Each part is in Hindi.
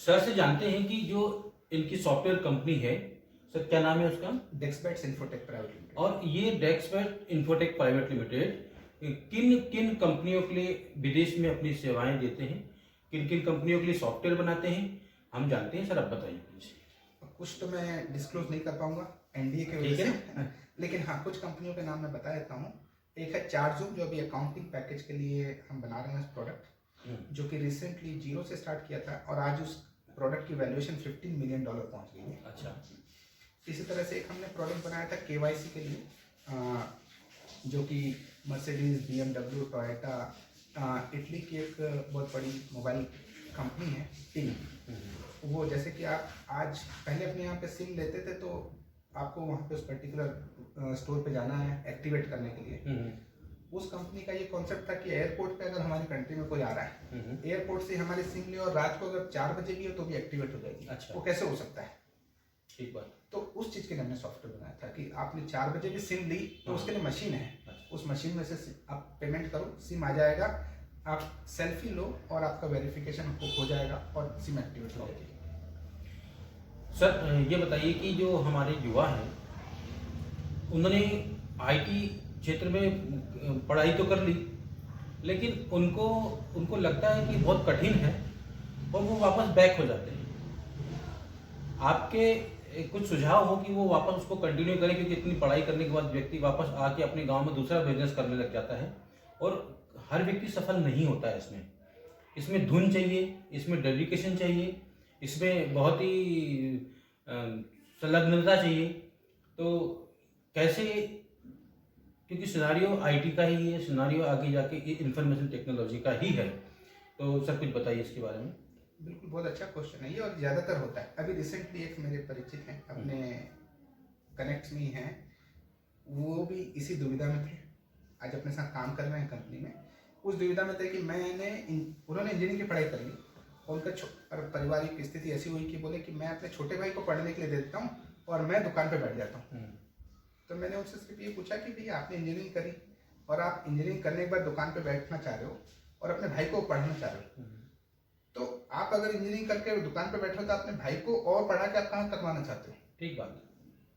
सर से जानते हैं कि जो इनकी सॉफ्टवेयर कंपनी है, सर क्या नाम है उसका? डेक्सबैट्स इन्फोटेक प्राइवेट लिमिटेड। और ये डेक्सबैट इन्फोटेक प्राइवेट लिमिटेड किन किन कंपनियों के लिए विदेश में अपनी सेवाएं देते हैं, किन किन कंपनियों के लिए सॉफ्टवेयर बनाते हैं, हम जानते हैं। सर आप बताइए प्लीज। कुछ तो मैं डिस्क्लोज नहीं कर पाऊंगा एनडीए के ठीक वजह है से, लेकिन हाँ कुछ कंपनियों के नाम मैं बता देता हूँ। एक है चार्जूम, जो अभी अकाउंटिंग पैकेज के लिए हम बना रहे हैं प्रोडक्ट, जो कि रिसेंटली 0 से स्टार्ट किया था और आज उस प्रोडक्ट की वैल्यूएशन $15 मिलियन पहुंच गई है। अच्छा। इसी तरह से एक हमने प्रोडक्ट बनाया था केवाईसी के लिए, जो कि मर्सिडीज, BMW, टोयोटा, इटली की एक बहुत बड़ी मोबाइल कंपनी है टिंग। वो जैसे कि आप आज पहले अपने यहाँ पे सिम लेते थे तो आपको वहाँ पे उस पर्टिकुलर स्टोर पे जाना है एक्टिवेट करने के लिए। उस कंपनी का ये कॉन्सेप्ट था कि एयरपोर्ट पे अगर हमारी कंट्री में कोई आ रहा है, एयरपोर्ट से हमारी सिम ले और रात को अगर 4 बजे भी हो तो भी एक्टिवेट हो जाएगी। अच्छा। वो कैसे हो सकता है? ठीक बात। तो उस चीज़ के लिए हमने सॉफ्टवेयर बनाया था कि आपने 4 बजे भी सिम ली तो उसके लिए मशीन है, उस मशीन में से आप पेमेंट करो, सिम आ जाएगा, आप सेल्फी लो और आपका वेरिफिकेशन आपको हो जाएगा और सिम एक्टिवेट हो जाएगी। सर ये बताइए कि जो हमारे युवा हैं उन्होंने आईटी क्षेत्र में पढ़ाई तो कर ली, लेकिन उनको लगता है कि बहुत कठिन है और वो वापस बैक हो जाते हैं। आपके कुछ सुझाव हो कि वो वापस उसको कंटिन्यू करें, क्योंकि इतनी पढ़ाई करने के बाद व्यक्ति वापस आके अपने गांव में दूसरा बिजनेस करने लग जाता है और हर व्यक्ति सफल नहीं होता है। इसमें धुन चाहिए, इसमें डेडिकेशन चाहिए, इसमें बहुत ही संलग्नता चाहिए। तो कैसे, क्योंकि सिनारियो आईटी का ही है, सिनारियो आगे जाके इंफॉर्मेशन टेक्नोलॉजी का ही है, तो सर कुछ बताइए इसके बारे में। बिल्कुल, बहुत अच्छा क्वेश्चन है ये और ज़्यादातर होता है। अभी रिसेंटली एक मेरे परिचित हैं, अपने कनेक्ट्स में ही हैं, वो भी इसी दुविधा में थे, आज अपने साथ काम कर रहे हैं कंपनी में। उस दुविधा में थे कि उन्होंने इंजीनियरिंग की पढ़ाई कर ली और उनका पारिवारिक स्थिति ऐसी हुई कि बोले कि मैं अपने छोटे भाई को पढ़ने के लिए दे देता हूँ और मैं दुकान पर बैठ जाता हूँ। तो मैंने उनसे सिर्फ ये पूछा कि भैया आपने इंजीनियरिंग करी और आप इंजीनियरिंग करने के बाद दुकान पर बैठना चाह रहे हो और अपने भाई को पढ़ना चाह रहे हो, तो आप अगर इंजीनियरिंग करके दुकान पे बैठे हो तो अपने भाई को और पढ़ा के आप कहाँ करवाना चाहते हो? ठीक बात।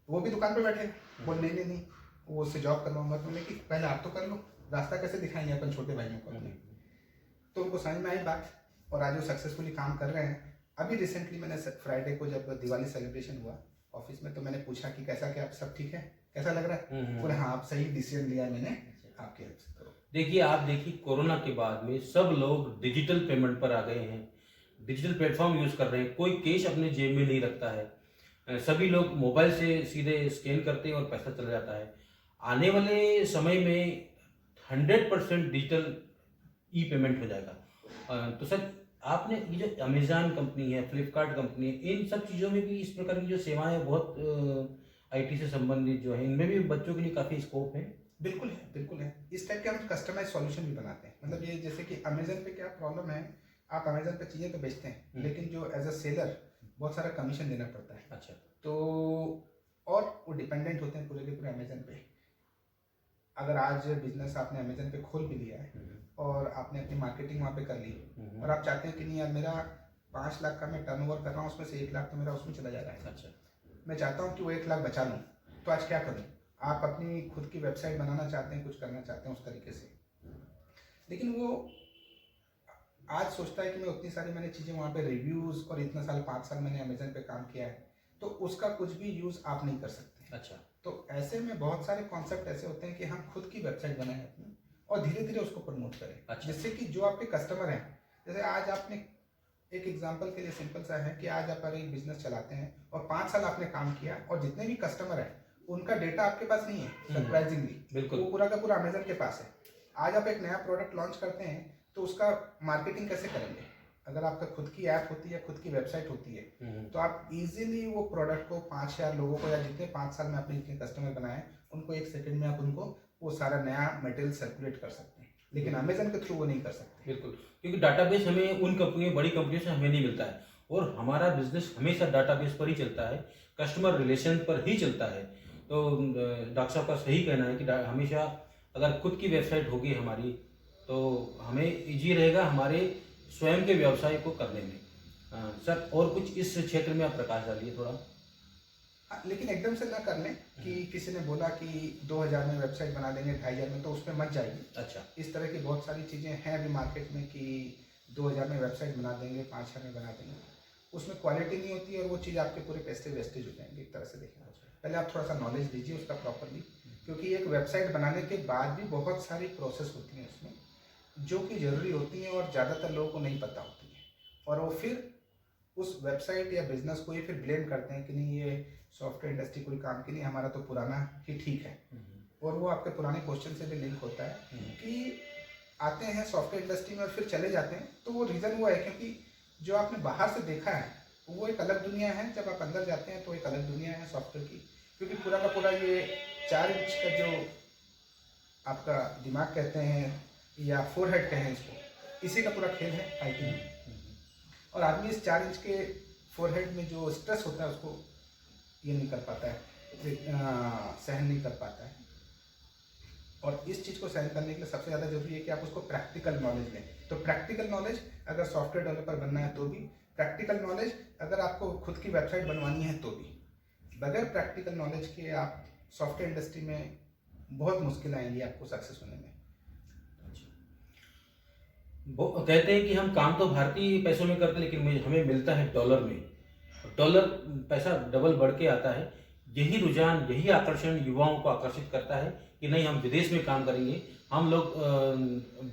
वो भी दुकान पे बैठे, बोल नहीं वो उससे जॉब करवाऊंगा। तो मैंने कि पहले आप तो कर लो, रास्ता कैसे दिखाएंगे अपन छोटे भाइयों को अपने। तो उनको समझ में आई बात और आज वो सक्सेसफुली काम कर रहे हैं। अभी रिसेंटली मैंने फ्राइडे को जब दिवाली सेलिब्रेशन हुआ ऑफिस में, तो मैंने पूछा कि कैसा, क्या सब ठीक है, कैसा लग रहा है? बोले हाँ आप सही डिसीजन लिया मैंने, आपके हेल्प से करो। देखिए कोरोना के बाद में सब लोग डिजिटल पेमेंट पर आ गए हैं, डिजिटल प्लेटफॉर्म यूज कर रहे हैं, कोई कैश अपने जेब में नहीं रखता है, सभी लोग मोबाइल से सीधे स्कैन करते हैं और पैसा चला जाता है। आने वाले समय में 100% डिजिटल ई पेमेंट हो जाएगा। तो सर आपने ये जो अमेज़न कंपनी है, फ्लिपकार्ट कंपनी है, इन सब चीज़ों में भी इस प्रकार की जो सेवाएं बहुत आईटी से संबंधित जो है, इनमें भी बच्चों के लिए काफ़ी स्कोप है। बिल्कुल है, बिल्कुल है। इस टाइप के हम कस्टमाइज सॉल्यूशन भी बनाते हैं। मतलब ये जैसे कि अमेजन पे क्या प्रॉब्लम है, आप अमेजन पे चीज़ें तो बेचते हैं लेकिन जो एज अ सेलर बहुत सारा कमीशन देना पड़ता है। अच्छा। तो और वो डिपेंडेंट होते हैं पूरे के पूरे अमेजन पे। अगर आज बिजनेस आपने अमेजन पे खोल भी लिया है और आपने अपनी मार्केटिंग वहाँ पे कर ली और आप चाहते हैं कि नहीं यार मेरा 5 लाख का मैं टर्नओवर कर रहा हूँ, उसमें से 1 लाख तो मेरा उसमें चला जा रहा है। अच्छा। मैं चाहता हूँ कि वो 1 लाख बचा लूँ, तो आज क्या करूँ? आप अपनी खुद की वेबसाइट बनाना चाहते हैं, कुछ करना चाहते हैं उस तरीके से, लेकिन वो आज सोचता है कि मैं उतनी सारी मैंने चीज़ें वहाँ पे रिव्यूज़ और इतना साल 5 साल मैंने अमेजन पे काम किया है, तो उसका कुछ भी यूज़ आप नहीं कर सकते। अच्छा। तो ऐसे में बहुत सारे कॉन्सेप्ट ऐसे होते हैं कि हम खुद की वेबसाइट बनाएं अपनी और धीरे धीरे उसको प्रमोट करें। अच्छा। जिससे कि जो आपके कस्टमर हैं, जैसे आज आपने एक एग्जाम्पल के लिए सिंपल सा है कि आज आप एक बिजनेस चलाते हैं और 5 साल आपने काम किया और जितने भी कस्टमर हैं उनका डेटा आपके पास नहीं है, सरप्राइजिंगली। बिल्कुल। वो पूरा का पूरा अमेजन के पास है। आज आप एक नया प्रोडक्ट लॉन्च करते हैं तो उसका मार्केटिंग कैसे करेंगे? अगर आपका खुद की ऐप होती है, खुद की वेबसाइट होती है, तो आप इजीली वो प्रोडक्ट को 5,000 लोगों को या जितने 5 साल में आपने जितने कस्टमर बनाए उनको 1 सेकंड में आप उनको वो सारा नया मटेरियल सर्कुलेट कर सकते हैं, लेकिन अमेजन के थ्रू वो नहीं कर सकते। बिल्कुल, क्योंकि डाटाबेस हमें उन कंपनियों, बड़ी कंपनियों से हमें नहीं मिलता है और हमारा बिजनेस हमेशा डाटाबेस पर ही चलता है, कस्टमर रिलेशन पर ही चलता है। तो डॉक्टर साहब का सही कहना है कि हमेशा अगर खुद की वेबसाइट होगी हमारी तो हमें इजी रहेगा हमारे स्वयं के व्यवसाय को करने में। सर और कुछ इस क्षेत्र में आप प्रकाश डालिए थोड़ा। लेकिन एकदम से ना कर लें कि किसी ने बोला कि 2000 में वेबसाइट बना देंगे, 2500 में, तो उसमें मत जाइए। अच्छा। इस तरह की बहुत सारी चीज़ें हैं अभी मार्केट में कि 2000 में वेबसाइट बना देंगे, 5000 में बना देंगे, उसमें क्वालिटी नहीं होती और वो चीज़ आपके पूरे पैसे वेस्टेज हो जाएंगे एक तरह से देखें। पहले आप थोड़ा सा नॉलेज लीजिए उसका प्रॉपरली, क्योंकि एक वेबसाइट बनाने के बाद भी बहुत सारी प्रोसेस होती हैं उसमें जो कि ज़रूरी होती हैं और ज़्यादातर लोगों को नहीं पता होती है, और वो फिर उस वेबसाइट या बिजनेस को ये फिर ब्लेम करते हैं कि नहीं ये सॉफ्टवेयर इंडस्ट्री कोई काम की नहीं, हमारा तो पुराना ही ठीक है। और वो आपके पुराने क्वेश्चन से भी लिंक होता है कि आते हैं सॉफ्टवेयर इंडस्ट्री में और फिर चले जाते हैं, तो वो रीज़न वो है क्योंकि जो आपने बाहर से देखा है वो एक अलग दुनिया है, जब आप अंदर जाते हैं तो एक अलग दुनिया है सॉफ्टवेयर की। क्योंकि पूरा का पूरा ये 4 इंच का जो आपका दिमाग कहते हैं या फोरहेड कहें इसको, इसी का पूरा खेल है आईटी में। और आदमी इस 4 इंच के फोरहेड में जो स्ट्रेस होता है उसको ये नहीं कर पाता है, सहन नहीं कर पाता है। और इस चीज़ को सहन करने के लिए सबसे ज़्यादा जरूरी है कि आप उसको प्रैक्टिकल नॉलेज लें। तो प्रैक्टिकल नॉलेज अगर सॉफ्टवेयर डेवलपर बनना है तो भी, प्रैक्टिकल नॉलेज अगर आपको खुद की वेबसाइट बनवानी है तो भी। बगैर प्रैक्टिकल नॉलेज के आप सॉफ्टवेयर इंडस्ट्री में बहुत मुश्किल आएंगी आपको सक्सेस होने में। वो कहते हैं कि हम काम तो भारतीय पैसों में करते हैं लेकिन हमें मिलता है डॉलर में, डॉलर पैसा डबल बढ़ के आता है। यही रुझान, यही आकर्षण युवाओं को आकर्षित करता है कि नहीं हम विदेश में काम करेंगे, हम लोग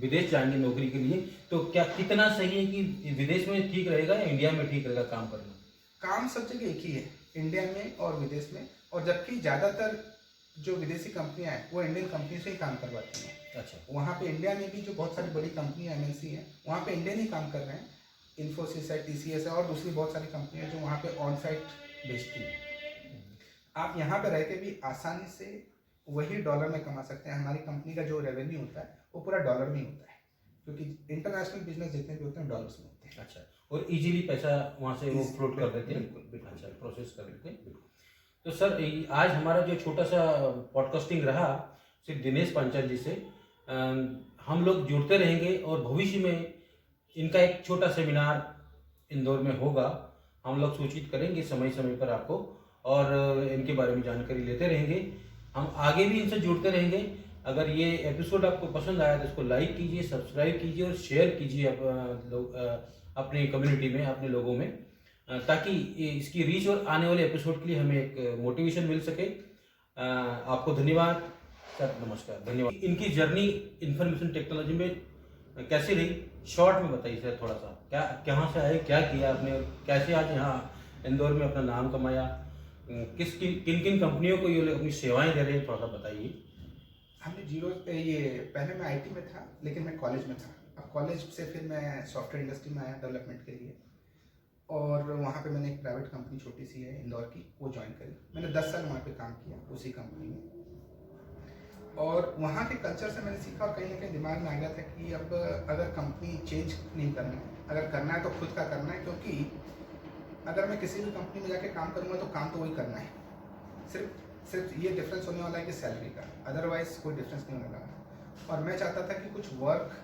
विदेश जाएंगे नौकरी के लिए। तो क्या कितना सही है कि विदेश में ठीक रहेगा या इंडिया में ठीक रहेगा काम करना? काम सब जगह एक ही है, इंडिया में और विदेश में। और जबकि ज़्यादातर जो विदेशी कंपनियां हैं वो इंडियन कंपनी से ही काम करवाती हैं। अच्छा। वहाँ पे इंडिया में भी जो बहुत सारी बड़ी कंपनियां एमएनसी हैं वहाँ पे इंडियन ही काम कर रहे हैं। इन्फोसिस है, टीसीएस है और दूसरी बहुत सारी कंपनियां जो वहाँ पे ऑन साइट भेजती हैं। आप यहाँ पे रह के भी आसानी से वही डॉलर में कमा सकते हैं। हमारी कंपनी का जो रेवेन्यू होता है वो पूरा डॉलर में होता है, क्योंकि इंटरनेशनल बिजनेस जितने भी होते हैं डॉलर्स में होते हैं। अच्छा, और इजीली पैसा वहाँ से वो फ्लोट कर देते हैं। बिल्कुल। अच्छा, प्रोसेस कर देते हैं। तो सर आज हमारा जो छोटा सा पॉडकास्टिंग रहा सिर्फ दिनेश पांचाल जी से, हम लोग जुड़ते रहेंगे और भविष्य में इनका एक छोटा सेमिनार इंदौर में होगा। हम लोग सूचित करेंगे समय समय पर आपको और इनके बारे में जानकारी लेते रहेंगे। हम आगे भी इनसे जुड़ते रहेंगे। अगर ये एपिसोड आपको पसंद आया तो इसको लाइक कीजिए, सब्सक्राइब कीजिए और शेयर कीजिए अपनी कम्युनिटी में, अपने लोगों में, ताकि इसकी रीच और आने वाले एपिसोड के लिए हमें एक मोटिवेशन मिल सके। आपको धन्यवाद सर, नमस्कार, धन्यवाद। इनकी जर्नी इंफॉर्मेशन टेक्नोलॉजी में कैसी रही, शॉर्ट में बताइए सर थोड़ा सा। क्या, कहाँ से आए, क्या किया आपने, कैसे आज यहाँ इंदौर में अपना नाम कमाया, किन किन कंपनियों को ये लोग अपनी सेवाएं दे रहे हैं, थोड़ा सा बताइए। हमने जीरो ये पहले मैं आईटी में था लेकिन मैं कॉलेज में था। अब कॉलेज से फिर मैं सॉफ्टवेयर इंडस्ट्री में आया डेवलपमेंट के लिए, और वहाँ पे मैंने एक प्राइवेट कंपनी छोटी सी है इंदौर की, वो ज्वाइन करी। मैंने 10 साल वहाँ पे काम किया उसी कंपनी में, और वहाँ के कल्चर से मैंने सीखा और कहीं ना कहीं दिमाग में आ गया था कि अब अगर कंपनी चेंज नहीं करना है, अगर करना है तो खुद का करना है। क्योंकि अगर मैं किसी भी कंपनी में जाके काम करूँगा तो काम तो वही करना है, सिर्फ ये डिफरेंस होने वाला है कि सैलरी का, अदरवाइज कोई डिफरेंस नहीं होने वाला। और मैं चाहता था कि कुछ वर्क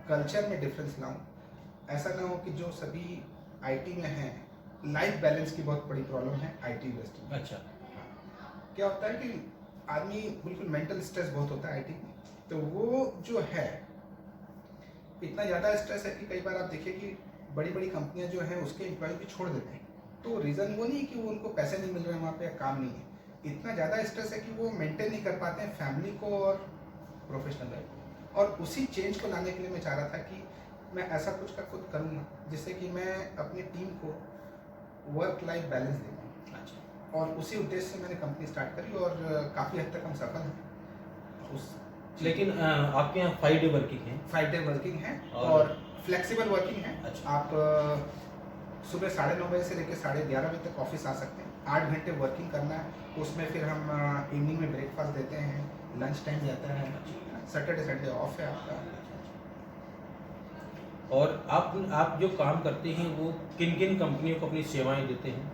कल्चर में डिफरेंस लाऊं। ऐसा ना हो कि जो सभी आईटी में हैं, लाइफ बैलेंस की बहुत बड़ी प्रॉब्लम है आईटी इंडस्ट्री में। अच्छा। क्या होता है कि आदमी बिल्कुल मेंटल स्ट्रेस बहुत होता है आईटी में, तो वो जो है इतना ज़्यादा स्ट्रेस है कि कई बार आप देखिए कि बड़ी बड़ी कंपनियां जो हैं उसके एम्प्लॉय भी छोड़ देते हैं। तो रीज़न वो नहीं है कि वो उनको पैसे नहीं मिल रहे हैं वहाँ पे या काम नहीं है, इतना ज़्यादा स्ट्रेस है कि वो मेंटेन नहीं कर पाते हैं फैमिली को और प्रोफेशनल लाइफ। और उसी चेंज को लाने के लिए मैं चाह रहा था कि मैं ऐसा कुछ का खुद करूँगा जिससे कि मैं अपनी टीम को वर्क लाइफ बैलेंस दे पाऊँ। अच्छा। और उसी उद्देश्य से मैंने कंपनी स्टार्ट करी और काफ़ी हद तक हम सफल हैं उस। लेकिन आपके यहाँ 5 डे वर्किंग है? 5 डे वर्किंग है और फ्लेक्सिबल वर्किंग है। अच्छा। आप सुबह 9:30 बजे से लेकर 11:30 बजे तक ऑफिस आ सकते हैं। 8 घंटे वर्किंग करना है, उसमें फिर हम इवनिंग में ब्रेकफास्ट देते हैं, लंच टाइम जाता है, सैटरडे संडे ऑफ है आपका। और आप जो काम करते हैं वो किन किन कंपनियों को अपनी सेवाएं देते हैं?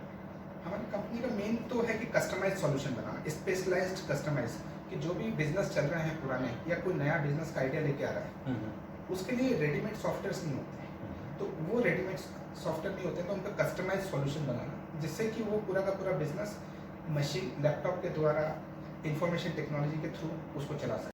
हमारी कंपनी का मेन तो है कि कस्टमाइज सॉल्यूशन बनाना, स्पेशलाइज्ड कस्टमाइज, कि जो भी बिजनेस चल रहे हैं पुराने या कोई नया बिजनेस का आइडिया लेके आ रहा है उसके लिए रेडीमेड सॉफ्टवेयर्स नहीं होते हैं। तो वो रेडीमेड सॉफ्टवेयर नहीं होते तो उनका कस्टमाइज सॉल्यूशन बनाना, जिससे कि वो पूरा का पूरा बिजनेस मशीन लैपटॉप के द्वारा इंफॉर्मेशन टेक्नोलॉजी के थ्रू उसको चला सके।